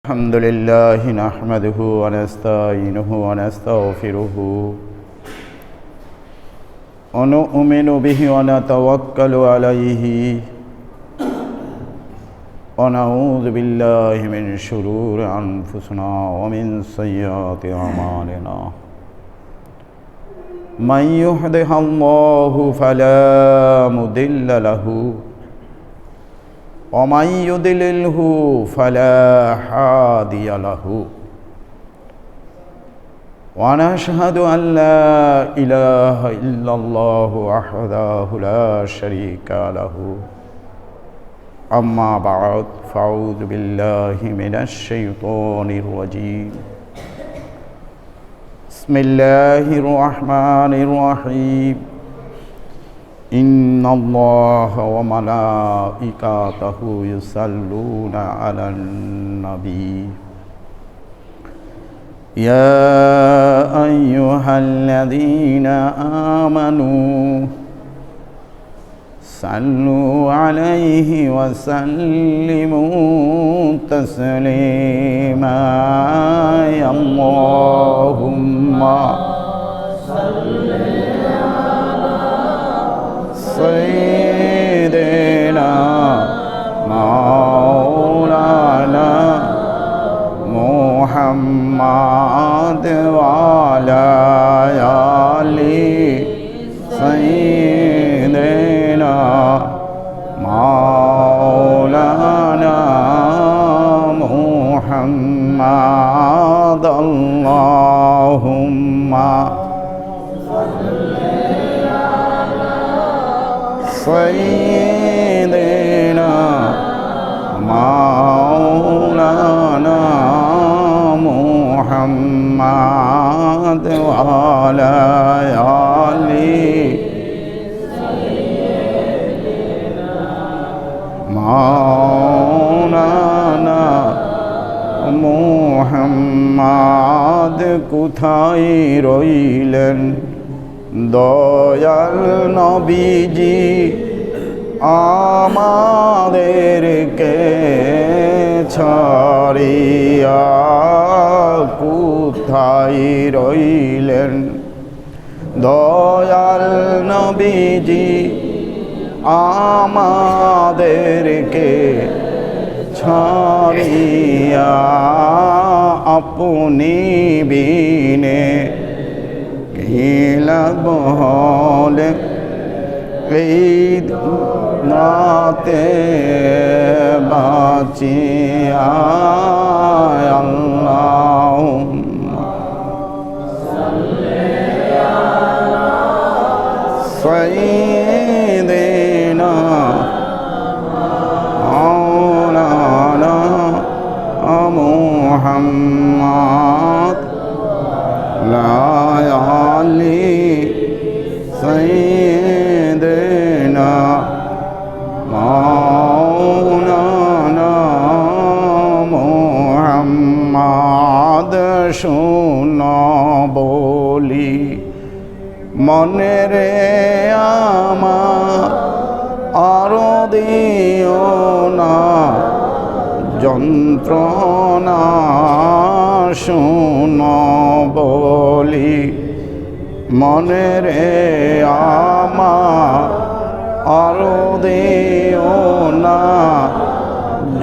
الحمد لله نحمده ونستعينه ونستغفره ونؤمن به ونتوكل عليه ونعوذ بالله من شرور أنفسنا ومن سيئات أعمالنا من يهده الله فلا مضل له ومن يضلله فلا هادي له ونشهد أن لا إله إلا الله وحده لا شريك له أما بعد فأعوذ بالله من الشيطان الرجيم بسم الله الرحمن الرحيم إن الله وملائكته يصلون على النبي يا أيها الذين آمنوا صلوا عليه وسلموا تسليما يا اللهم سيدنا مولانا محمد وعلى آل سيدنا مولانا محمد اللهم سيدنا مولانا محمد وعلى آل مولانا محمد কোথায় রইলেন দয়াল নবীজি আমাদেরকে ছাড়িয়া কোথায় রইলেন দয়াল নবীজি আমাদেরকে ছাড়িয়া আপনি বিনে লাভ হলে এই নাতে বাঁচিয়া আল্লাহুম্মা সাইয়্যিদিনা মাওলানা মুহাম্মদ আলি সাইয়্যিদিনা মাওলানা মুহাম্মদ শুনো বলি মনে রে আমার আরো দিও না যন্ত্রণা শুনো বলি মনে রে আমার আরো দিও না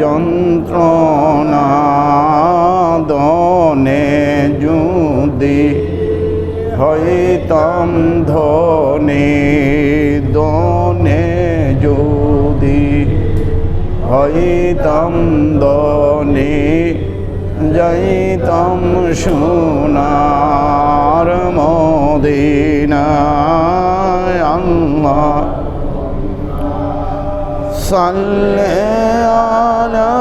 যন্ত্রণা দনে যদি হইতাম ধনী দনে যদি হইতাম ধনী যাইতাম সোনার মদিনায় আল্লাহ সাল্লি আলা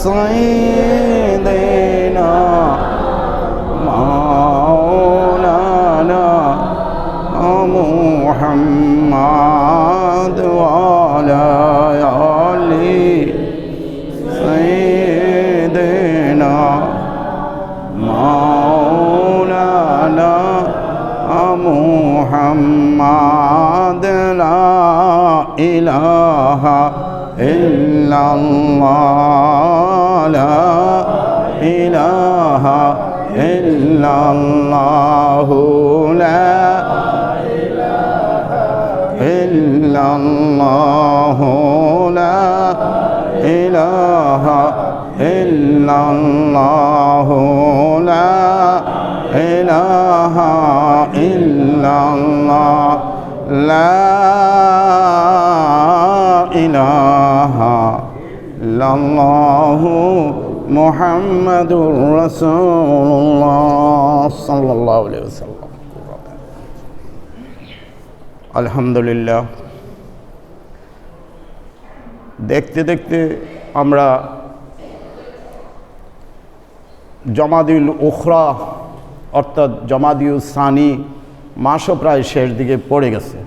সাইয়্যিদিনা মাওলানা মুহাম্মদ ওয়ালা আলি সাইয়্যিদিনা মাওলানা মুহাম্মদ লা ইলাহা ইল্লাল্লাহ লা ইলাহা ইল্লাল্লাহু লা ইল্লাল্লাহু লা ইলাহা ইল্লাল্লাহু লা ইলাহা ইল্লাল্লাহ লা ইলাহা ইল্লাল্লাহু মুহাম্মাদুর রাসূলুল্লাহ সাল্লাল্লাহু আলাইহি ওয়াসাল্লাম। আলহামদুলিল্লাহ, দেখতে দেখতে আমরা জমাদিউল উখরা অর্থাৎ জমাদিউল সানি মাসও প্রায় শেষ দিকে পড়ে গেছে।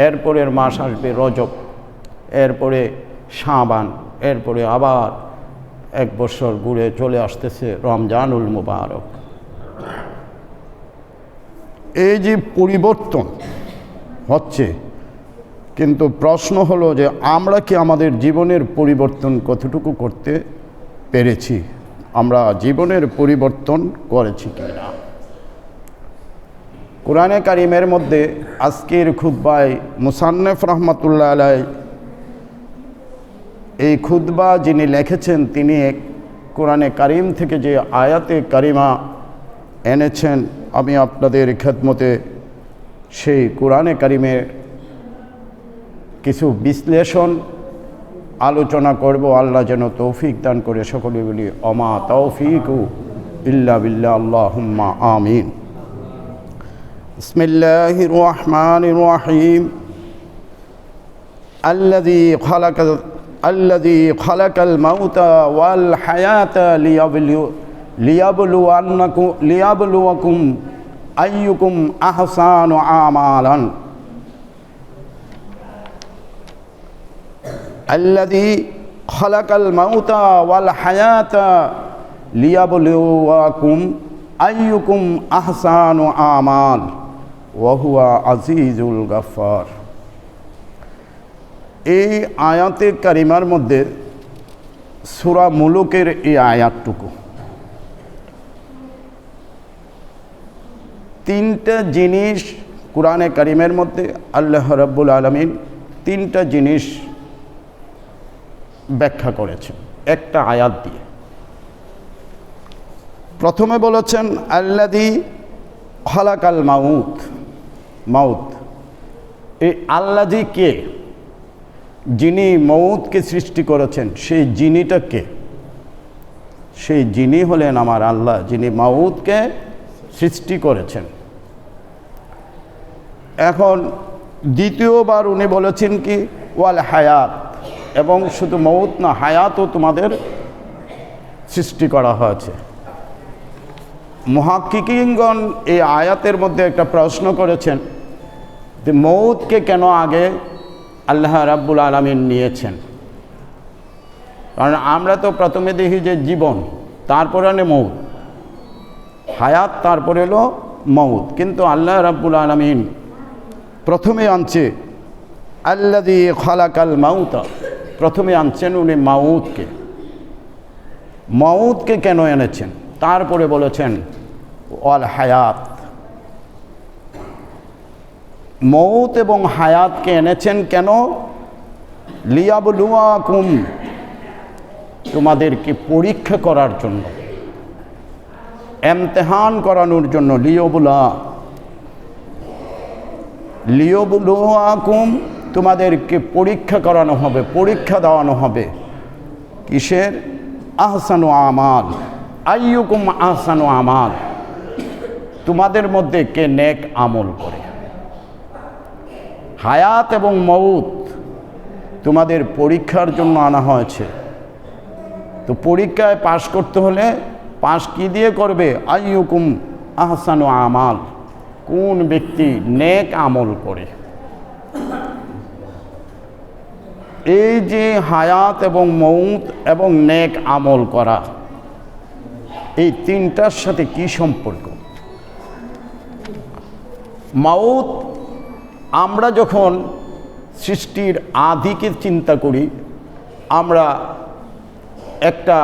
এরপরের মাস আসবে রজব, এরপরে শাবান, এরপরে আবার এক বছর ঘুরে চলে আসতেছে রমজানুল মুবারক। এই যে পরিবর্তন হচ্ছে, কিন্তু প্রশ্ন হলো যে আমরা কি আমাদের জীবনের পরিবর্তন কতটুকু করতে পেরেছি, আমরা জীবনের পরিবর্তন করেছি কি না। কোরআনে কারিমের মধ্যে আজকের খুতবায় মুসান্নেফ রহমতুল্লাহ আলাই এই খুতবা যিনি লিখেছেন, তিনি কোরআনে কারিম থেকে যে আয়াতে কারিমা এনেছেন, আমি আপনাদের খেদমতে সেই কোরআনে কারিমের কিছু বিশ্লেষণ আলোচনা করব। আল্লাহ যেন তৌফিক দান করে। সকলে বলি অমা তৌফিকু ইল্লা বিল্লাহ, আল্লাহুম্মা আমিন। বিসমিল্লাহির রহমানির রহিম। আল্লাযী খালাকাল মাউতা ওয়াল হায়াতা লিয়াবলুয়াকুম আইয়ুকুম আহসানু আমালান। আল্লাযী খালাকাল মাউতা ওয়াল হায়াতা লিয়াবলুয়াকুম আইয়ুকুম আহসানু আমাল ওয়া হুয়া আজিজুল গাফফার। এই আয়াতে কারিমার মধ্যে সূরা মুলুকের এই আয়াতটুকু তিনটা জিনিস কোরআনে কারিমের মধ্যে আল্লাহ রাব্বুল আলামিন তিনটা জিনিস ব্যাখ্যা করেছেন একটা আয়াত দিয়ে। প্রথমে বলেছেন আল্লাযী খালাকাল মাউত। এই আল্লাযী কে? যিনি মউতকে সৃষ্টি করেছেন, সেই যিনিটা কে? সেই যিনি হলেন আমার আল্লাহ, যিনি মাউতকে সৃষ্টি করেছেন। এখন দ্বিতীয়বার উনি বলেছেন কি ওয়াল হায়াত, এবং শুধু মউত না, হায়াতও তোমাদের সৃষ্টি করা হয়েছে। মুহাক্কিকিনগণ এই আয়াতের মধ্যে একটা প্রশ্ন করেছেন যে মউতকে কেন আগে আল্লাহ রাব্বুল আলামিন নিয়েছেন? কারণ আমরা তো প্রথমে দেখি যে জীবন, তারপরে আনে মউত, হায়াত, তারপরে এলো মউত। কিন্তু আল্লাহ রাব্বুল আলামিন প্রথমে আনছে আল্লাযী খালাকাল মাউতা, প্রথমে আনছেন উনি মাউতকে। মাউতকে কেন এনেছেন? তারপরে বলেছেন ওয়াল হায়াত। মউত এবং হায়াতকে এনেছেন কেন? লিয়াবলুয়াকুম, তোমাদেরকে পরীক্ষা করার জন্য, ইমতিহান করানোর জন্য। লিয়াবলুয়াকুম, তোমাদেরকে পরীক্ষা করানো হবে, পরীক্ষা দেওয়ানো হবে। কিসের? আহসানু আমাল, আইয়ুকুম আহসানু আমাল, তোমাদের মধ্যে কে নেক আমল করে। হায়াত এবং মউত তোমাদের পরীক্ষার জন্য আনা হয়েছে। তো পরীক্ষায় পাশ করতে হলে পাশ কি দিয়ে করবে? আইয়ুকুম আহসানু আমাল, কোন ব্যক্তি নেক আমল করে। এই যে হায়াত এবং মউত এবং নেক আমল করা, এই তিনটার সাথে কি সম্পর্ক? মাউত, আমরা যখন সৃষ্টির আদিকে চিন্তা করি, আমরা একটা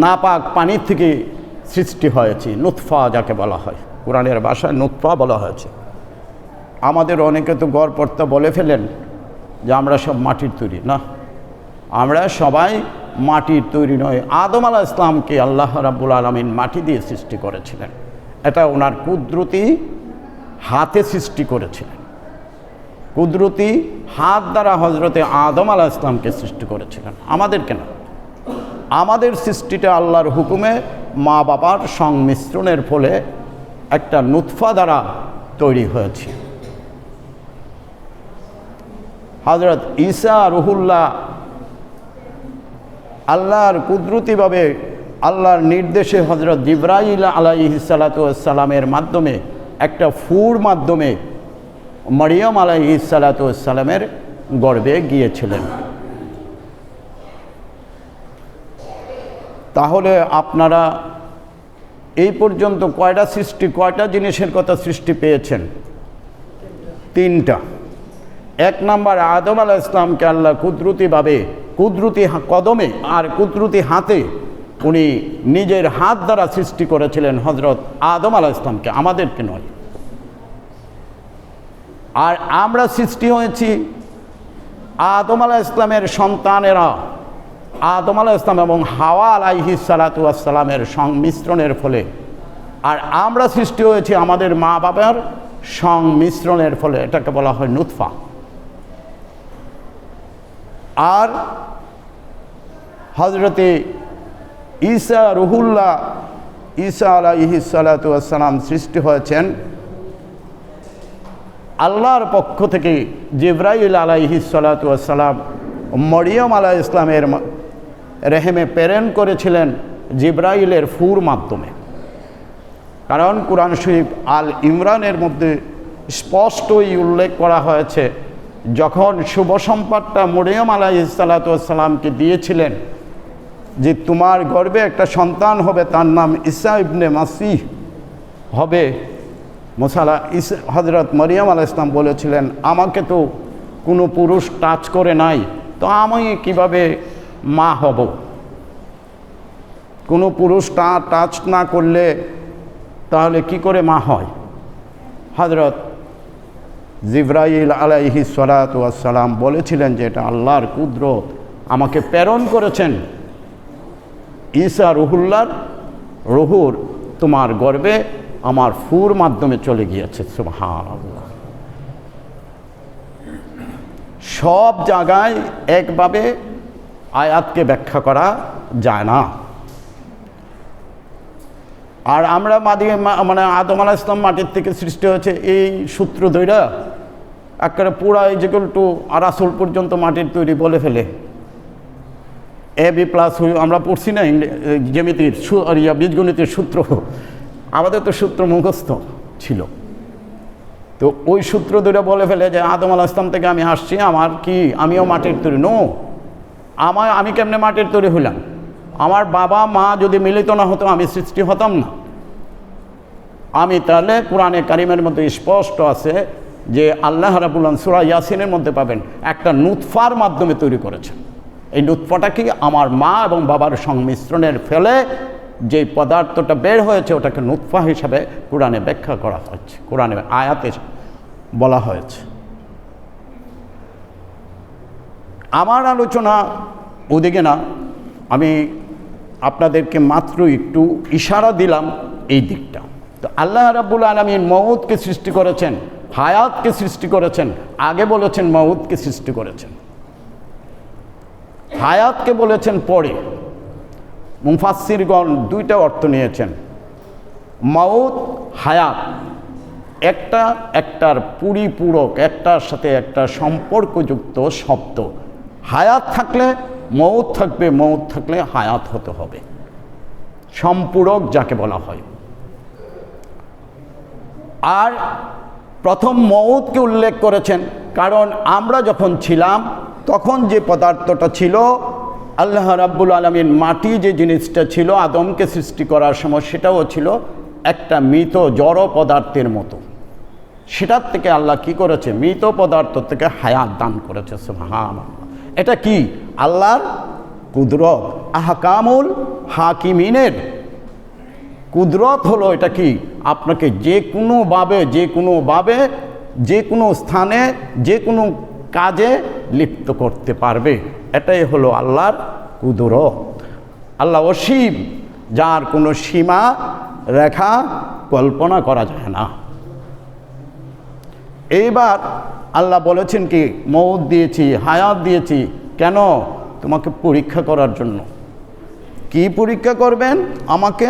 নাপাক পানির থেকে সৃষ্টি হয়েছে, নুতফা যাকে বলা হয়, কোরআনের ভাষায় নুতফা বলা হয়েছে। আমাদের অনেকে তো গড়পড়তা বলে ফেলেন যে আমরা সব মাটির তৈরি। না, আমরা সবাই মাটির তৈরি নয়। আদম আলাইহিস সালামকে আল্লাহ রাব্বুল আলামিন মাটি দিয়ে সৃষ্টি করেছিলেন, এটা ওনার কুদরতি হাতে সৃষ্টি করেছিলেন। কুদরতি হাত দ্বারা হজরতে আদম আলাইহিস সালামকে সৃষ্টি করেছিলেন, আমাদেরকে না। আমাদের সৃষ্টিটা আল্লাহর হুকুমে মা বাবার সংমিশ্রণের ফলে একটা নুতফা দ্বারা তৈরি হয়েছে। হজরত ঈসা রুহুল্লাহ আল্লাহর কুদরতিভাবে আল্লাহর নির্দেশে হজরত জিবরাইল আলাইহিস সালাতু ওয়াস সালামের মাধ্যমে একটা ফুর মাধ্যমে মরিয়ম আলাইহিস সালাতু ওয়াস সালামের গর্ভে গিয়েছিলেন। তাহলে আপনারা এই পর্যন্ত কয়টা জিনিসের কথা সৃষ্টি পেয়েছেন? 3টা। 1 নম্বর, আদম আলাইহিস সালামকে আল্লাহ কুদরতিভাবে, কুদরতি কদমে আর কুদরতি হাতে উনি নিজের হাত দ্বারা সৃষ্টি করেছিলেন হজরত আদম আলাইহিস সালামকে, আমাদেরকে নয়। আর আমরা সৃষ্টি হয়েছি আদম আলাইহিস সালামের সন্তানেরা, আদম আলাইহিস সালাম এবং হাওয়া আলাইহিস সালাতু ওয়াস সালামের সংমিশ্রণের ফলে। আর আমরা সৃষ্টি হয়েছি আমাদের মা বাবার সংমিশ্রণের ফলে, এটাকে বলা হয় নুতফা। আর হজরতে ঈসা রুহুল্লাহ ঈসা আলাইহিস সালাতু ওয়াস সালাম সৃষ্টি হয়েছেন আল্লাহর পক্ষ থেকে। জিবরাইল আলাইহিস সালাতু ওয়াস সালাম মরিয়ম আলাইহিস সালামের রেহেমে প্রেরণ করেছিলেন জিবরাইলের ফুর মাধ্যমে। কারণ কুরআন শরীফ আল ইমরানের মধ্যে স্পষ্টই উল্লেখ করা হয়েছে, যখন শুভ সম্পাদটা মরিয়ম আলাইহিস সালাতু ওয়াস সালামকে দিয়েছিলেন যে তোমার গর্ভে একটা সন্তান হবে, তার নাম ঈসা ইবনে মাসিহ হবে। হজরত মরিয়ম আলাইহিস সালাম বলেছিলেন, আমাকে তো কোনো পুরুষ টাচ করে নাই, তো আমি কিভাবে মা হব? কোনো পুরুষ টাচ না করলে তাহলে কি করে মা হয়? হজরত জিবরাইল আলাইহিস সালাতু ওয়াস সালাম বলেছিলেন যে এটা আল্লাহর কুদরত, আমাকে প্রেরণ করেছেন ঈসা রুহুল্লাহর রুহুর তোমার গর্ভে আমার ফুর মাধ্যমে চলে গিয়েছে। সুবহানাল্লাহ। সব জায়গায় একভাবে আয়াতকে ব্যাখ্যা করা যায় না। আর আমরা মানে আদম আলাইহিস সালাম মাটির থেকে সৃষ্টি হয়েছে এই সূত্র ধইরা একেবারে পুরা যেগুলো রাসূল পর্যন্ত মাটির তৈরি বলে ফেলে। AB+ আমরা পড়ছি না জ্যামিতির বীজগণিতের সূত্র, আমাদের তো সূত্র মুখস্থ ছিল, তো ওই সূত্র ধরে বলে ফেলে যে আদম আলাইহিস সালাম থেকে আমি আসছি, আমার কি আমিও মাটির তৈরি। নো, আমি কেমনে মাটির তৈরি হইলাম? আমার বাবা মা যদি মিলিত না হতো আমি সৃষ্টি হতাম না। আমি তাহলে কোরআনে কারিমের মধ্যে স্পষ্ট আছে যে আল্লাহ রাব্বুল আলামিন সূরা ইয়াসিনের মধ্যে পাবেন একটা নুতফার মাধ্যমে তৈরি করেছেন। এই নুতফাটা কি আমার মা এবং বাবার সংমিশ্রণের ফলে যে পদার্থটা বের হয়েছে ওটাকে নুতফা হিসাবে কোরআনে ব্যাখ্যা করা হয়েছে, কোরআনে আয়াতে বলা হয়েছে। আমার আলোচনা ওদিকে না, আমি আপনাদেরকে মাত্র একটু ইশারা দিলাম এই দিকটা। তো আল্লাহ রাব্বুল আলামিন মউতকে সৃষ্টি করেছেন, হায়াতকে সৃষ্টি করেছেন। আগে বলেছেন মউতকে সৃষ্টি করেছেন, হায়াতকে বলেছেন পরে। মুফাসসিরগণ 2টা অর্থ নিয়েছেন, মউত হায়াত, একটার পরিপূরক, একটার সাথে একটা সম্পর্কযুক্ত শব্দ। হায়াত থাকলে মউত থাকবে, মউত থাকলে হায়াত হতে হবে, সম্পূরক যাকে বলা হয়। আর প্রথম মউতকে উল্লেখ করেছেন কারণ আমরা যখন ছিলাম তখন যে পদার্থটা ছিল, আল্লাহ রাব্বুল আলামিন মাটি যে জিনিসটা ছিল আদমকে সৃষ্টি করার সময়, সেটাও ছিল একটা মৃত জড় পদার্থের মতো। সেটার থেকে আল্লাহ কি করেছে? মৃত পদার্থ থেকে হায়াত দান করেছে। সুবহানাল্লাহ। এটা কি? আল্লাহর কুদরত, আহকামুল হাকিমিনের কুদরত হলো এটা কি, আপনাকে যে কোনোভাবে যে কোনো স্থানে যে কোনো কাজে লিপ্ত করতে পারবে। এটাই হলো আল্লাহর কুদরত। আল্লাহ অসীম, যার কোনো সীমা রেখা কল্পনা করা যায় না। এইবার আল্লাহ বলেছেন কি, মউত দিয়েছি, হায়াত দিয়েছি, কেন? তোমাকে পরীক্ষা করার জন্য। কি পরীক্ষা করবেন আমাকে?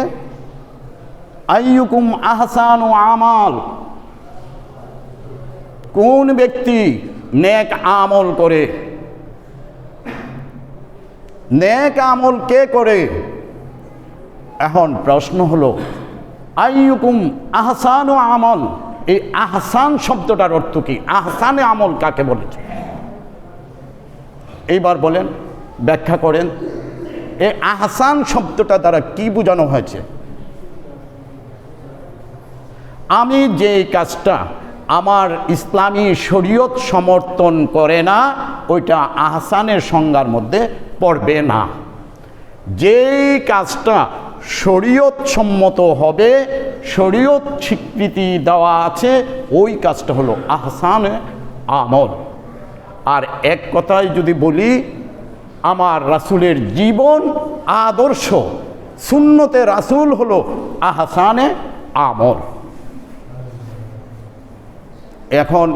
আইয়ুকুম আহসানু আমাল, কোন ব্যক্তি নেক আমল করে। নেক আমল কে করে? এখন প্রশ্ন হলো আইয়ুকুম আহসানু আমল, এই আহসান শব্দটার অর্থ কি? আহসানে আমল কাকে বলেছে? এইবার বলেন, ব্যাখ্যা করেন, এই আহসান শব্দটা দ্বারা কি বোঝানো হয়েছে? আমি যে কাজটা আমার ইসলামী শরীয়ত সমর্থন করে না, ওইটা আহসানের সংজ্ঞার মধ্যে পড়বে না। যেই কাজটা শরীয়ত সম্মত হবে, শরীয়ত স্বীকৃতি দেওয়া আছে, ওই কাজটা হলো আহসানে আমল। আর এক কথায় যদি বলি, আমার রাসূলের জীবন আদর্শ, সুন্নতে রাসূল হলো আহসানে আমল। এখন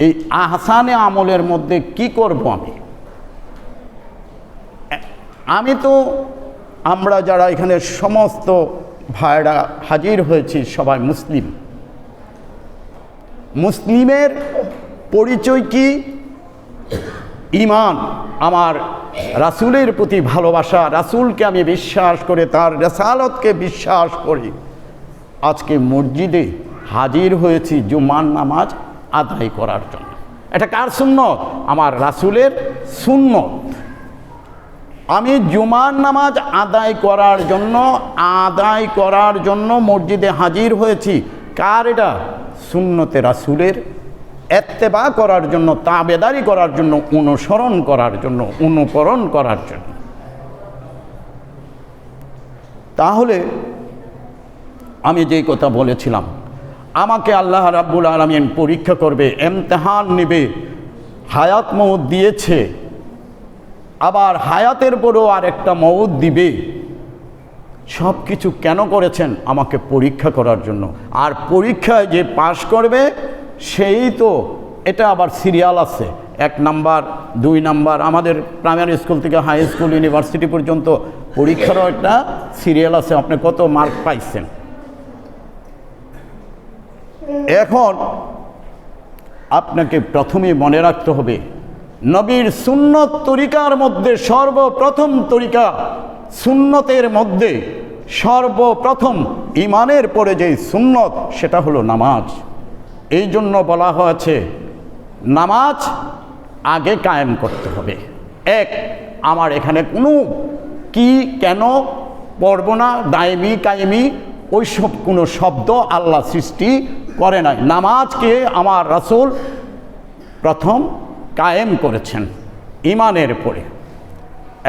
এই আহসানে আমলের মধ্যে কি করব আমি তো আমরা যারা এখানে সমস্ত ভাইরা হাজির হয়েছি সবাই মুসলিম। মুসলিমের পরিচয় কি? ঈমান, আমার রাসূলের প্রতি ভালোবাসা, রাসূলকে আমি বিশ্বাস করে তার রিসালাতকে বিশ্বাস করি। আজকে মসজিদে হাজির হয়েছি জুমার নামাজ আদায় করার জন্য। এটা কার সুন্নত? আমার রাসূলের সুন্নত। আমি জুমার নামাজ আদায় করার জন্য মসজিদে হাজির হয়েছি। কার এটা? সুন্নতে রাসূলের ইত্তেবা করার জন্য, তাবেদারি করার জন্য, অনুসরণ করার জন্য, অনুকরণ করার জন্য। তাহলে আমি যেই কথা বলেছিলাম, আমাকে আল্লাহ রাব্বুল আলামিন পরীক্ষা করবে, ইমতিহান নেবে। হায়াত মউত দিয়েছে, আবার হায়াতের পরেও আর একটা মউত দিবে। সব কিছু কেন করেছেন? আমাকে পরীক্ষা করার জন্য। আর পরীক্ষায় যে পাশ করবে সেই তো, এটা আবার সিরিয়াল আছে, 1 নাম্বার 2 নাম্বার, আমাদের প্রাইমারি স্কুল থেকে হাই স্কুল ইউনিভার্সিটি পর্যন্ত পরীক্ষারও একটা সিরিয়াল আছে, আপনি কত মার্ক পাইছেন। এখন আপনাকে প্রথমে মনে রাখতে হবে, নবীর সুন্নত তরিকার মধ্যে সর্বপ্রথম তরিকা, সুন্নতের মধ্যে সর্বপ্রথম ঈমানের পরে যে সুন্নত, সেটা হলো নামাজ। এই জন্য বলা হয়েছে নামাজ আগে কায়েম করতে হবে। আমার এখানে কোনো কি কেন পড়ব না, দায়মি কায়েমি ওইসব কোনো শব্দ আল্লাহ সৃষ্টি করে নাই। নামাজকে আমার রাসূল প্রথম কায়েম করেছেন ঈমানের পরে।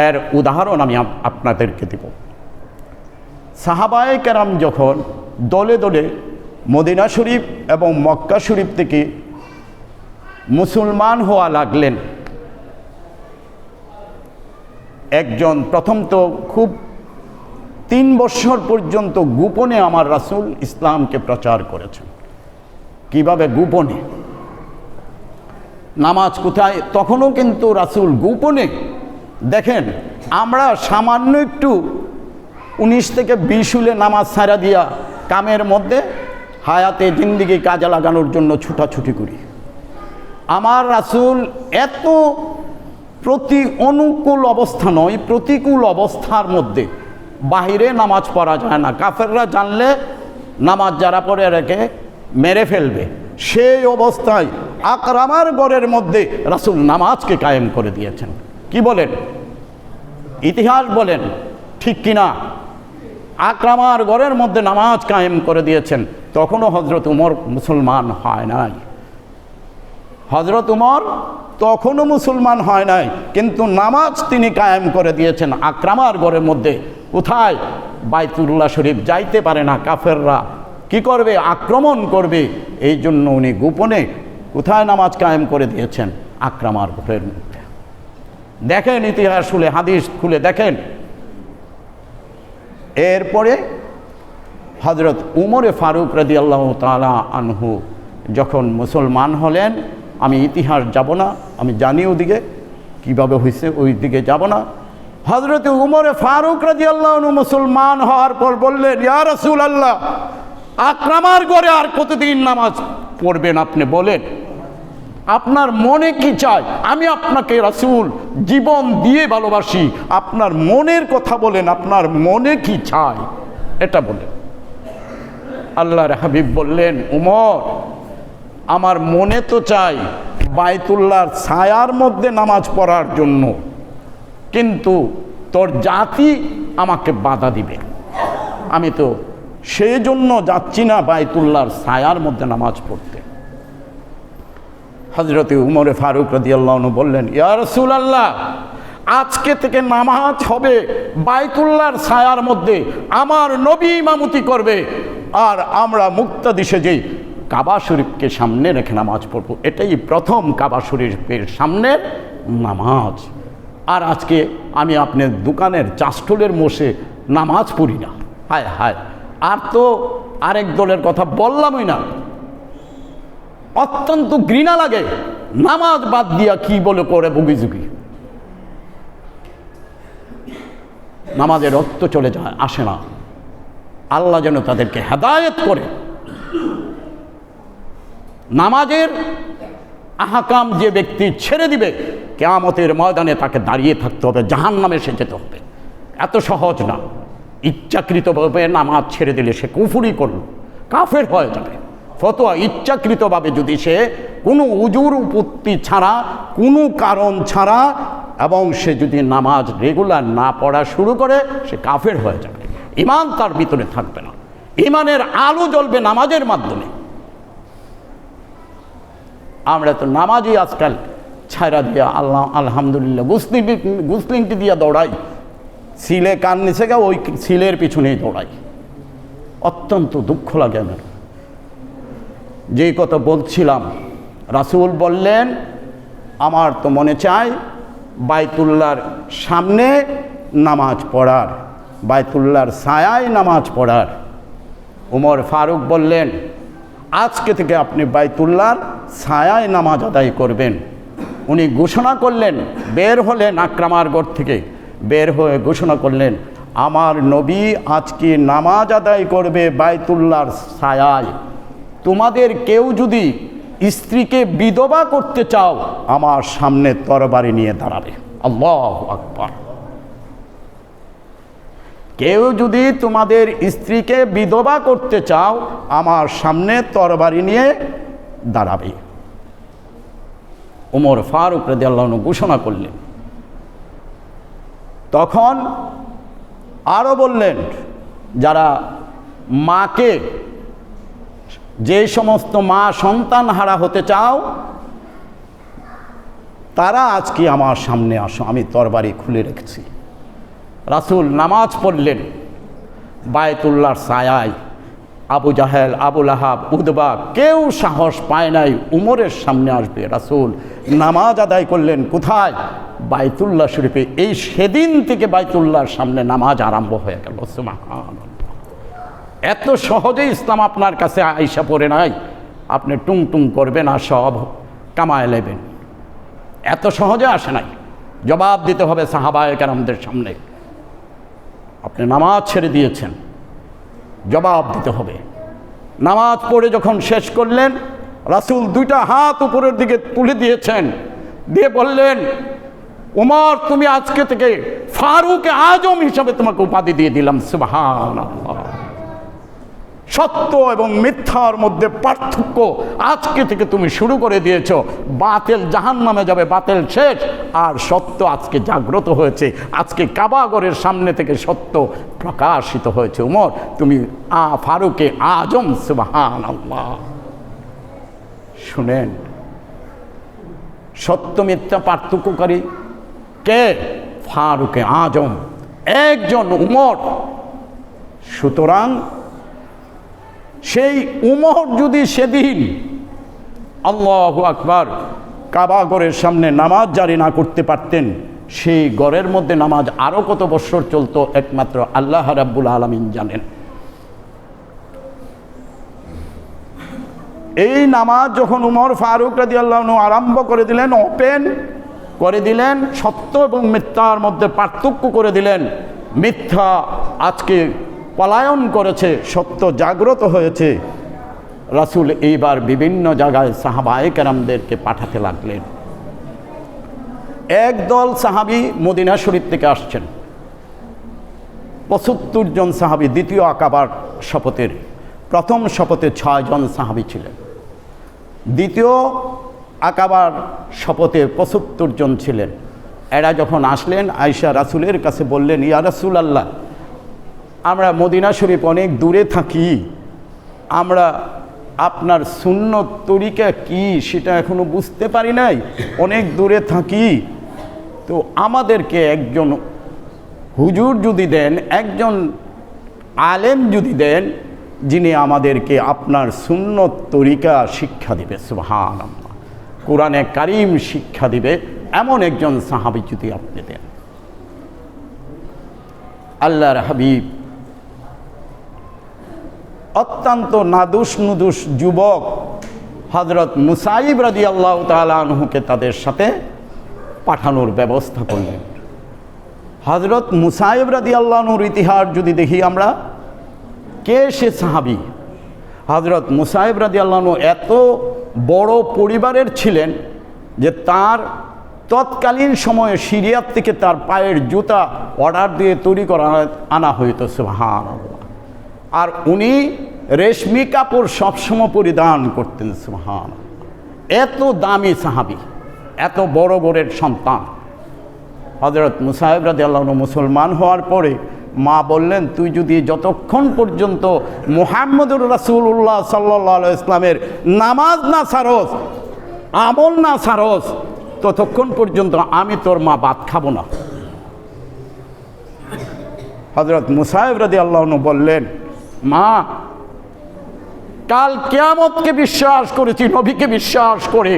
এর উদাহরণ আমি আপনাদেরকে দেব। সাহাবায়ে কেরাম যখন দলে দলে মদিনা শরীফ এবং মক্কা শরীফ থেকে মুসলমান হওয়া লাগলেন, একজন প্রথম তো খুব 3 বছর পর্যন্ত গোপনে আমার রাসূল ইসলামকে প্রচার করেছেন। কিভাবে? গোপনে। নামাজ কোথায়? তখনও কিন্তু রাসূল গোপনে। দেখেন, আমরা সামান্য একটু 19 থেকে 20 হলে নামাজ ছাড়া দিয়া কামের মধ্যে হায়াতে জিন্দিগি কাজে লাগানোর জন্য ছুটাছুটি করি। আমার রাসূল এত অনুকূল অবস্থা নয়, প্রতিকূল অবস্থার মধ্যে বাহিরে নামাজ পড়া যায় না। কাফেররা জানলে নামাজ যারা পড়ে রেখে মেরে ফেলবে, সেই অবস্থায় আকরামার ঘরের মধ্যে রাসূল নামাজকে কায়েম করে দিয়েছেন। কি বলেন? ইতিহাস বলেন, ঠিক কিনা? আকরামার ঘরের মধ্যে নামাজ কায়েম করে দিয়েছেন। তখনও হযরত উমর মুসলমান হয় নাই। হযরত উমর তখনও মুসলমান হয় নাই, কিন্তু নামাজ তিনি কায়েম করে দিয়েছেন। আকরামার ঘরের মধ্যে কোথায়? বাইতুল্লাহ শরীফ যাইতে পারে না, কাফেররা কি করবে? আক্রমণ করবে। এই জন্য উনি গোপনে কোথায় নামাজ কায়েম করে দিয়েছেন? আকরামার ঘরের মধ্যে। দেখেন ইতিহাস খুলে, হাদিস খুলে দেখেন। এরপরে হযরত উমরে ফারুক রাদিয়াল্লাহু তাআলা আনহু যখন মুসলমান হলেন, আমি ইতিহাস যাব না, আমি জানি ওদিকে কীভাবে হয়েছে, ওই দিকে যাব না। হযরত উমরে ফারুক রাদিয়াল্লাহু আনহু মুসলমান হওয়ার পর বললেন, ইয়া রাসূলুল্লাহ, আকরামার ঘরে আর কতদিন নামাজ পড়বেন আপনি বলেন? আপনার মনে কি চায়? আমি আপনাকে রাসূল জীবন দিয়ে ভালোবাসি, আপনার মনের কথা বলেন, আপনার মনে কি চায় এটা বলেন। আল্লাহর হাবিব বললেন, উমর, আমার মনে তো চাই বাইতুল্লাহর ছায়ার মধ্যে নামাজ পড়ার জন্য, কিন্তু তোর জাতি আমাকে বাধা দিবে, আমি তো সেই জন্য যাচ্ছি না বাইতুল্লাহর ছায়ার মধ্যে নামাজ পড়তে। হযরত উমরে ফারুক রাদিয়াল্লাহু আনহু বললেন, ইয়া রাসূলুল্লাহ, আজকে থেকে নামাজ হবে বাইতুল্লাহর ছায়ার মধ্যে, আমার নবী ইমামতি করবে, আর আমরা মুক্তাদি সেজে কাবা শরীফকে সামনে রেখে নামাজ পড়ব। এটাই প্রথম কাবা শরীফের সামনের নামাজ। আর আজকে আমি আপনার দোকানের চাষটলের মোষে নামাজ পড়ি না। হায় হায়, আর তো আরেক দলের কথা বললামই না, অত্যন্ত ঘৃণা লাগে। নামাজ বাদ দিয়া কি বলে করে বুগিঝুগি, নামাজের রক্ত চলে যায়, আসে না। আল্লাহ যেন তাদেরকে হেদায়েত করে। নামাজের আহকাম যে ব্যক্তি ছেড়ে দিবে, কিয়ামতের ময়দানে তাকে দাঁড়িয়ে থাকতে হবে, জাহান্নামে সে যেতে হবে। এত সহজ না। ইচ্ছাকৃতভাবে নামাজ ছেড়ে দিলে সে কুফরি করল, কাফের হয়ে যাবে। ফতোয়া, ইচ্ছাকৃতভাবে যদি সে কোনো উজুর উপত্তি ছাড়া, কোনো কারণ ছাড়া, এবং সে যদি নামাজ রেগুলার না পড়া শুরু করে, সে কাফের হয়ে যাবে। ঈমান তার ভিতরে থাকবে না। ঈমানের আলো জ্বলবে নামাজের মাধ্যমে। আমরা তো নামাজই আজকাল ছায়রা দিয়া আলহামদুলিল্লাহ গুসলিংটি দিয়া দৌড়াই, সিলে কান নিচে গা ওই সিলের পিছনেই দৌড়াই। অত্যন্ত দুঃখ লাগে আমার। যেই কথা বলছিলাম, রাসূল বললেন, আমার তো মনে চায় বাইতুল্লাহর সামনে নামাজ পড়ার, বাইতুল্লাহর ছায়ায় নামাজ পড়ার। উমর ফারুক বললেন, আজকে থেকে আপনি বাইতুল্লাহর ছায়ায় নামাজ আদায় করবেন। উনি ঘোষণা করলেন, বের হলেন আকরামার ঘর থেকে, বের হয়ে ঘোষণা করলেন, আমার নবী আজকে নামাজ আদায় করবে বাইতুল্লাহর ছায়ায়। তোমাদের কেউ যদি স্ত্রীকে বিধবা করতে চাও, আমার সামনে তরবারি নিয়ে দাঁড়াবে। আল্লাহু আকবার। কেউ যদি তোমাদের স্ত্রীকে বিধবা করতে চাও, আমার সামনে তরবারি নিয়ে দাঁড়াবে। ওমর ফারুক রাদিয়াল্লাহু আনহু ঘোষণা করলেন। তখন আরও বললেন, যারা মাকে, যে সমস্ত মা সন্তান হারা হতে চাও, তারা আজকে আমার সামনে আসো, আমি তরবারি খুলে রেখেছি। রাসূল নামাজ পড়লেন বায়তুল্লাহর ছায়ায়। আবু জাহেল, আবু লাহাব, উদবা কেউ সাহস পায় নাই উমরের সামনে আসবে। রাসূল নামাজ আদায় করলেন কোথায়? বাইতুল্লাহ শরীফে। এই সেদিন থেকে বাইতুল্লাহর সামনে নামাজ আরম্ভ হয়ে গেল। সুবহানাল্লাহ। এত সহজে ইসলাম আপনার কাছে আইসা পড়ে নাই, আপনি টুং টুং করবেন আর সব কামায় নেবেন। এত সহজে আসে নাই। জবাব দিতে হবে সাহাবায়ে কেরামদের সামনে। আপনি নামাজ ছেড়ে দিয়েছেন, জবাব দিতে হবে। নামাজ পড়ে যখন শেষ করলেন, রাসূল দুইটা হাত উপরের দিকে তুলে দিয়েছেন, দিয়ে বললেন, উমর, তুমি আজকে থেকে ফারুক আজম হিসাবে তোমাকে উপাধি দিয়ে দিলাম। সুবহানাল্লাহ। সত্য এবং মিথ্যার মধ্যে পার্থক্য আজকে থেকে তুমি শুরু করে দিয়েছো। বাতিল জাহান্নামে যাবে, বাতিল শেষ, আর সত্য আজকে জাগ্রত হয়েছে। আজকে কাবাগরের সামনে থেকে সত্য প্রকাশিত হয়েছে। উমর, তুমি ফারুকে আজম। সুবহানাল্লাহ। শুনেন, সত্য মিথ্যা পার্থক্যকারী কে? ফারুকে আজম। একজন উমর। সুতরাং সেই উমর যদি সেদিন আল্লাহু আকবার কাবা ঘরের সামনে নামাজ জারি না করতে পারতেন, সেই ঘরের মধ্যে নামাজ আরও কত বৎসর চলতো একমাত্র আল্লাহ রাব্বুল আলামিন জানেন। এই নামাজ যখন উমর ফারুক রাদিয়াল্লাহু আনহু আরম্ভ করে দিলেন, ওপেন করে দিলেন, সত্য এবং মিথ্যার মধ্যে পার্থক্য করে দিলেন, মিথ্যা আজকে পলায়ন করেছে, সত্য জাগ্রত হয়েছে, রাসূল এইবার বিভিন্ন জায়গায় সাহাবায়ে কেরামদেরকে পাঠাতে লাগলেন। একদল সাহাবী মদিনা শরীফ থেকে আসছেন, ৭৫ জন সাহাবী। দ্বিতীয় আকাবার শপথের প্রথম শপথে 6 জন সাহাবী ছিলেন, দ্বিতীয় আকাবার শপথে ৭৫ জন ছিলেন। এরা যখন আসলেন, আয়েশা রাসূলের কাছে বললেন, ইয়া রাসূলাল্লাহ, আমরা মদিনা শরীফ অনেক দূরে থাকি, আমরা আপনার সুন্নত তরিকা কি সেটা এখনো বুঝতে পারি নাই, অনেক দূরে থাকি, তো আমাদেরকে একজন হুজুর যদি দেন, একজন আলেম যদি দেন, যিনি আমাদেরকে আপনার সুন্নত তরিকা শিক্ষা দিবে, সুবহানাল্লাহ, কোরআনে কারীম শিক্ষা দিবে, এমন একজন সাহাবী যদি আপনি দেন। আল্লাহর হাবিব অত্যন্ত নাদুস নুদুস যুবক হযরত মুসাইব রাদিয়াল্লাহু তাআলা আনহুকে তাদের সাথে পাঠানোর ব্যবস্থা করলেন। হযরত মুসাইব রাদিয়াল্লাহু আনহুর ইতিহাস যদি দেখি আমরা, কে সে সাহাবী? হযরত মুসাইব রাদিয়াল্লাহু আনহু এত বড় পরিবারের ছিলেন যে তার তৎকালীন সময়ে সিরিয়ার থেকে তার পায়ের জুতা অর্ডার দিয়ে তৈরি করা আনা হইতো, সুবহানাল্লাহ। আর উনি রেশমি কাপড় সবসময় পরিধান করতেন, সুবহানাল্লাহ। এত দামি সাহাবী, এত বড় ঘরের সন্তান। হযরত মুসাইব রাদিয়াল্লাহু আনহু মুসলমান হওয়ার পরে মা বললেন, তুই যদি যতক্ষণ পর্যন্ত মুহাম্মদুর রাসূলুল্লাহ সাল্লাল্লাহু আলাইহি ওয়াসাল্লামের নামাজ না ছাড়স, আমল না ছাড়স, ততক্ষণ পর্যন্ত আমি তোর মা ভাত খাবো না। হযরত মুসাইব রাদিয়াল্লাহু আনহু বললেন, মা, কাল কিয়ামতকে বিশ্বাস করেছি নবীকে বিশ্বাস করে,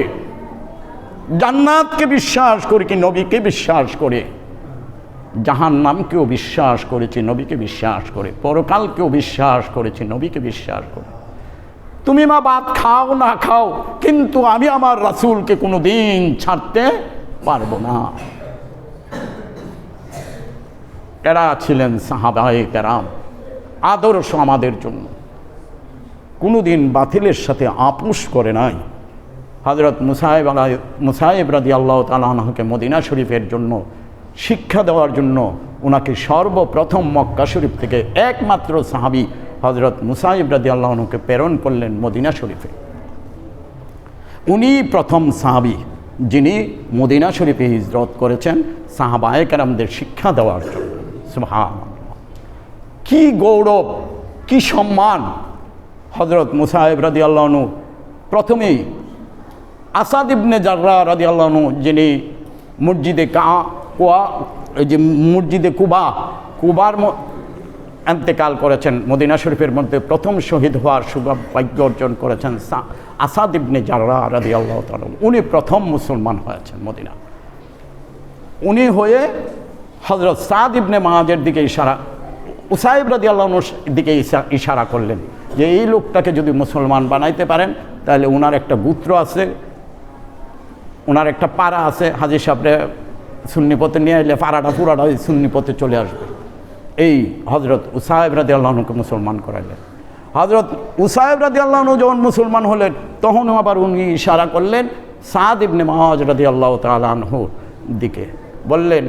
জান্নাতকে বিশ্বাস করি কি নবীকে বিশ্বাস করে, জাহান্নামকেও বিশ্বাস করেছি নবীকে বিশ্বাস করে, পরকালকেও বিশ্বাস করেছি নবীকে বিশ্বাস করে। তুমি মা ভাত খাও না খাও, কিন্তু আমি আমার রাসূলকে কোনো দিন ছাড়তে পারবো না। এরা ছিলেন সাহাবায়ে কেরাম, আদর্শ আমাদের জন্য, কোনোদিন বাতিলের সাথে আপোষ করে নাই। হযরত মুসাইব রাদিয়াল্লাহু তাআলা আনহুকে মদিনা শরীফের জন্য শিক্ষা দেওয়ার জন্য ওনাকে সর্বপ্রথম মক্কা শরীফ থেকে একমাত্র সাহাবী হযরত মুসাইব রাদিয়াল্লাহু আনহুকে প্রেরণ করলেন মদিনা শরীফে। উনি প্রথম সাহাবী যিনি মদিনা শরীফে হিজরত করেছেন সাহাবায়ে কেরামদের শিক্ষা দেওয়ার জন্য, সুবহানাল্লাহ। কি গৌরব, কি সম্মান! হযরত মুসাইব রাদিয়াল্লাহু আনহু প্রথমেই আসাদ ইবনে জাররাহ রাদিয়াল্লাহু আনহু, যিনি মসজিদে কুবার ইন্তেকাল করেছেন, মদিনা শরীফের মধ্যে প্রথম শহীদ হওয়ার সৌভাগ্য অর্জন করেছেন আসাদ ইবনে জাররাহ রাদিয়াল্লাহু তাআলা। উনি প্রথম মুসলমান হয়েছেন মদিনা। উনি হয়ে হযরত সাদ ইবনে মুআযের দিকে উসাইব রাদিয়াল্লাহু আনহুর দিকে ইশারা করলেন যে এই লোকটাকে যদি মুসলমান বানাইতে পারেন তাহলে ওনার একটা গোত্র আছে, ওনার একটা পাড়া আছে, হাজী সাহেবরে সুন্নি পথে নিয়ে এলে পাড়াটা পুরাটা ওই সুন্নি পথে চলে আসবে। এই হযরত উসাইব রাদিয়াল্লাহু আনহুকে মুসলমান করাইলেন। হযরত উসাইব রাদিয়াল্লাহু আনহু যখন মুসলমান হলেন তখনও আবার উনি ইশারা করলেন সাদ ইবনে মুআয রাদিয়াল্লাহু তাআলা আনহুর দিকে, বললেন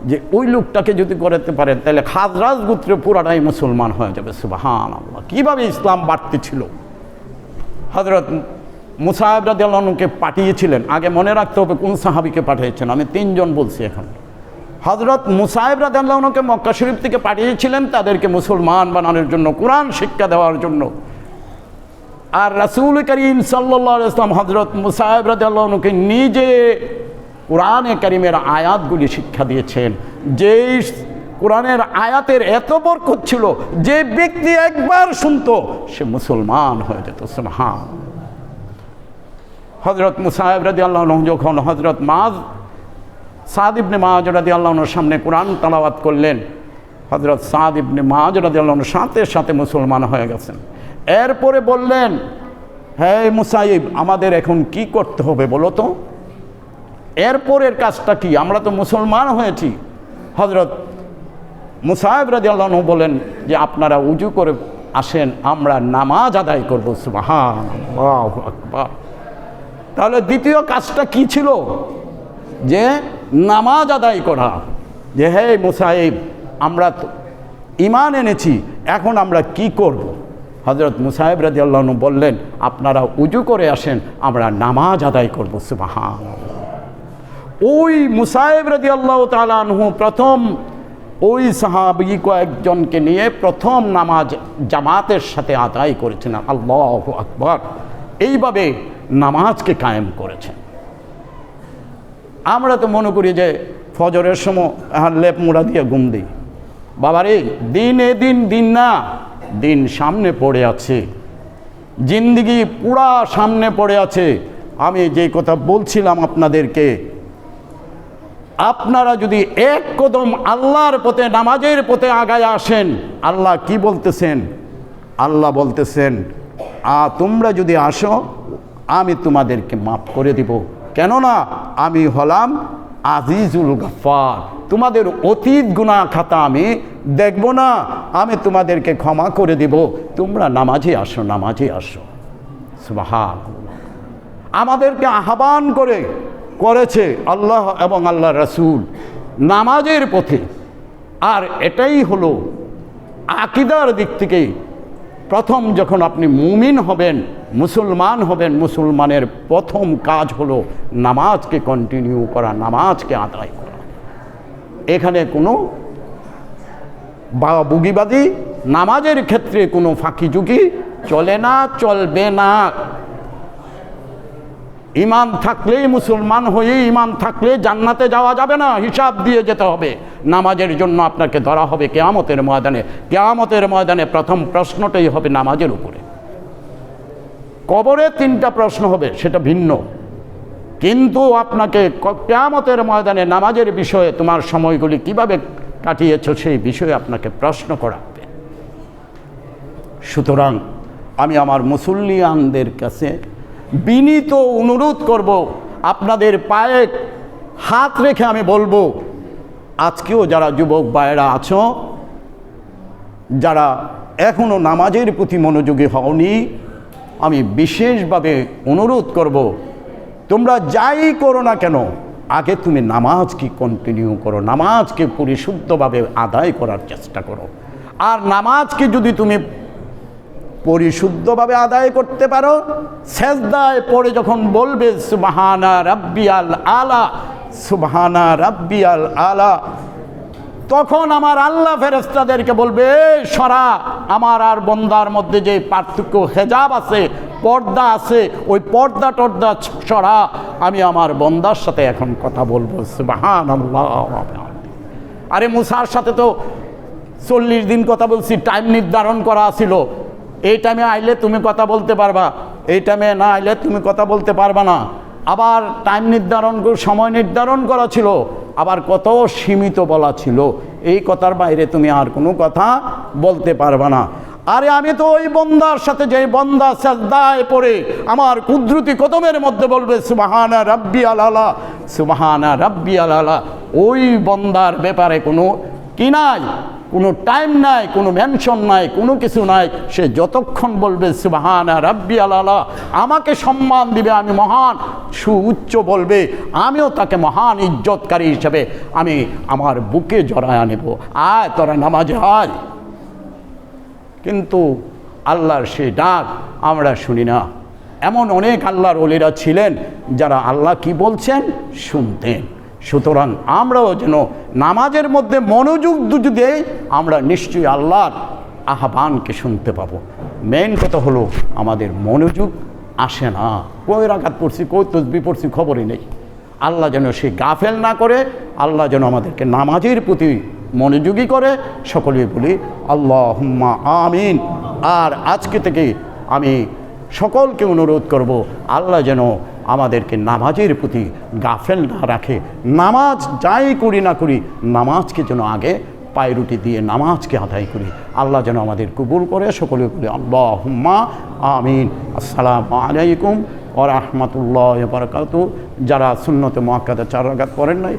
যে ওই লোকটাকে যদি করতে পারেন তাহলে খাজরাজ গোত্রে পুরাটাই মুসলমান হয়ে যাবে, সুবহানাল্লাহ। কীভাবে ইসলাম বাড়তে ছিল! হযরত মুসাইব রাদিয়াল্লাহু আনহুকে পাঠিয়েছিলেন, আগে মনে রাখতে হবে কোন সাহাবীকে পাঠিয়েছেন, আমি 3 জন বলছি এখন। হযরত মুসাইব রাদিয়াল্লাহু আনহুকে মক্কা শরীফ থেকে পাঠিয়েছিলেন তাদেরকে মুসলমান বানানোর জন্য, কোরআন শিক্ষা দেওয়ার জন্য। আর রাসূল করিম সাল্লাল্লাহু আলাইহি ওয়াসাল্লাম হযরত মুসাইব রাদিয়াল্লাহু আনহুকে নিজে কোরআনে কারীমের আয়াতগুলি শিক্ষা দিয়েছেন। যেই কোরআনের আয়াতের এত বরকত ছিল, যে ব্যক্তি একবার শুনতো সে মুসলমান হয়ে যেত। সুবহান। হযরত মুসাইব রাদিয়াল্লাহু আনহু যখন হযরত সাদ ইবনে মুআয রাদিয়াল্লাহু আনহুর সামনে কোরআন তেলাওয়াত করলেন, হযরত সাদ ইবনে মুআয রাদিয়াল্লাহু আনহু সাথে সাথে মুসলমান হয়ে গেছেন। এরপরে বললেন, হে মুসাইব, আমাদের এখন কি করতে হবে বলো তো, এরপরের কাজটা কি? আমরা তো মুসলমান হয়েছি। হযরত মুসাইব রাদিয়াল্লাহু আনহু বলেন যে আপনারা উজু করে আসেন, আমরা নামাজ আদায় করব। সুবহানাল্লাহু আকবার। তাহলে দ্বিতীয় কাজটা কি ছিল? যে নামাজ আদায় করা। যে হে মুসাইব, আমরা তো ঈমান এনেছি, এখন আমরা কি করব? হযরত মুসাইব রাদিয়াল্লাহু আনহু বললেন, আপনারা উজু করে আসেন, আমরা নামাজ আদায় করব। সুবহানাল্লাহ। ওই মুসাইব রাদিয়াল্লাহু তাআলা আনহু প্রথম ওই সাহাবী কয়েকজনকে নিয়ে প্রথম নামাজ জামাতের সাথে আদায় করেছেন। আল্লাহু আকবার। এইভাবে নামাজকে কায়েম করেছেন। আমরা তো মনে করি যে ফজরের সময় লেপ মুড়া দিয়ে ঘুম দিই। বাবারে, দিন দিন না, দিন সামনে পড়ে আছে, জিন্দেগি পুরা সামনে পড়ে আছে। আমি যে কথা বলছিলাম আপনাদেরকে, আপনারা যদি এক কদম আল্লাহর পথে, নামাজের পথে আগায় আসেন, আল্লাহ কি বলতেছেন? আল্লাহ বলতেছেন, তোমরা যদি আসো আমি তোমাদেরকে মাফ করে দিব, কেননা আমি হলাম আজিজুল গফফার। তোমাদের অতীত গুনাহ খাতা আমি দেখব না, আমি তোমাদেরকে ক্ষমা করে দিব। তোমরা নামাজে আসো, নামাজে আসো। সুবহানাল্লাহ। আমাদেরকে আহ্বান করেছে আল্লাহ এবং আল্লাহ রাসূল নামাজের পথে। আর এটাই হলো আকীদার দিক থেকে প্রথম, যখন আপনি মুমিন হবেন, মুসলমান হবেন, মুসলমানের প্রথম কাজ হলো নামাজকে কন্টিনিউ করা, নামাজকে আদায় করা। এখানে কোনো বুগিবাদী নামাজের ক্ষেত্রে কোনো ফাঁকিঝুঁকি চলে না, চলবে না। ঈমান থাকলেই, মুসলমান হয়ে ঈমান থাকলে জান্নাতে যাওয়া যাবে না, হিসাব দিয়ে যেতে হবে। নামাজের জন্য আপনাকে ধরা হবে কিয়ামতের ময়দানে। কিয়ামতের ময়দানে প্রথম প্রশ্নটাই হবে নামাজের উপরে। কবরে 3টা প্রশ্ন হবে, সেটা ভিন্ন, কিন্তু আপনাকে কিয়ামতের ময়দানে নামাজের বিষয়ে, তোমার সময়গুলি কিভাবে কাটিয়েছো সেই বিষয়ে আপনাকে প্রশ্ন করা হবে। সুতরাং আমি আমার মুসল্লিয়ানদের কাছে বিনীত অনুরোধ করব, আপনাদের পায়ে হাত রেখে আমি বলবো, আজকেও যারা যুবক ভাইয়েরা আছো, যারা এখনও নামাজের প্রতি মনোযোগী হওনি, আমি বিশেষভাবে অনুরোধ করব, তোমরা যাই করো না কেন, আগে তুমি নামাজকে কন্টিনিউ করো, নামাজকে পরিশুদ্ধভাবে আদায় করার চেষ্টা করো। আর নামাজকে যদি তুমি পরিশুদ্ধভাবে আদায় করতে পারো, সেজদায় পড়ে যখন বলবে সুবহানা রাব্বিয়াল আলা, সুবহানা রাব্বিয়াল আলা, তখন আমার আল্লাহ ফেরেশতাদেরকে বলবে, সরা, আমার আর বন্দার মধ্যে যে পার্থক্য, হেজাব আছে, পর্দা আছে, ওই পর্দা টর্দা সরা, আমি আমার বন্দার সাথে এখন কথা বলবো। সুবহানাল্লাহ। আরে মুসার সাথে তো 40 দিন কথা বলছি, টাইম নির্ধারণ করা ছিল, এই টাইমে আইলে তুমি কথা বলতে পারবা, এই টাইমে না আইলে তুমি কথা বলতে পারবা না। আবার টাইম নির্ধারণ, সময় নির্ধারণ করা ছিল, আবার কত সীমিত বলা ছিল, এই কথার বাইরে তুমি আর কোনো কথা বলতে পারবা না। আরে আমি তো ওই বন্দার সাথে, যে বন্দা সাজদায় পড়ে আমার কুদরতি কদমের মধ্যে বলবে সুবহানা রাব্বিয়াল আলা, সুবহানা রাব্বিয়াল আলা, ওই বন্দার ব্যাপারে কোনো কি নাই, কোনো টাইম নাই, কোনো মেনশন নাই, কোনো কিছু নাই। সে যতক্ষণ বলবে সুবহানা রাব্বিয়াল আলা, আমাকে সম্মান দিবে, আমি মহান, সুউচ্চ বলবে, আমিও তাকে মহান ইজ্জতকারী হিসেবে আমি আমার বুকে জড়ায়া নেব, আয় তোরা নামাজে আয়। কিন্তু আল্লাহর সেই ডাক আমরা শুনি না। এমন অনেক আল্লাহর ওলিরা ছিলেন যারা আল্লাহ কি বলছেন শুনতেন। সুতরাং আমরাও যেন নামাজের মধ্যে মনোযোগ দিয়ে আমরা নিশ্চয়ই আল্লাহর আহ্বানকে শুনতে পাবো। মেইন কথা হলো আমাদের মনোযোগ আসে না, কই রাকাত পড়ছি, কই তসবিহ পড়ছি, খবরই নেই। আল্লাহ যেন সে গাফেল না করে, আল্লাহ যেন আমাদেরকে নামাজের প্রতি মনোযোগী করে সকলেই বলি আল্লাহুম্মা আমিন। আর আজকে থেকে আমি সকলকে অনুরোধ করব, আল্লাহ যেন আমাদেরকে নামাজের প্রতি গাফেল না রাখে। নামাজ যাই করি না করি, নামাজকে যেন আগে পায়রুটি দিয়ে নামাজকে আদায় করি। আল্লাহ যেন আমাদের কবুল করে। সকলে বলি আল্লাহুম্মা আমিন। আসসালামু আলাইকুম ওয়া রাহমাতুল্লাহি ওয়া বারাকাতুহু। যারা সুন্নতে মুআক্কাদা 4 রাকাত পড়েন নাই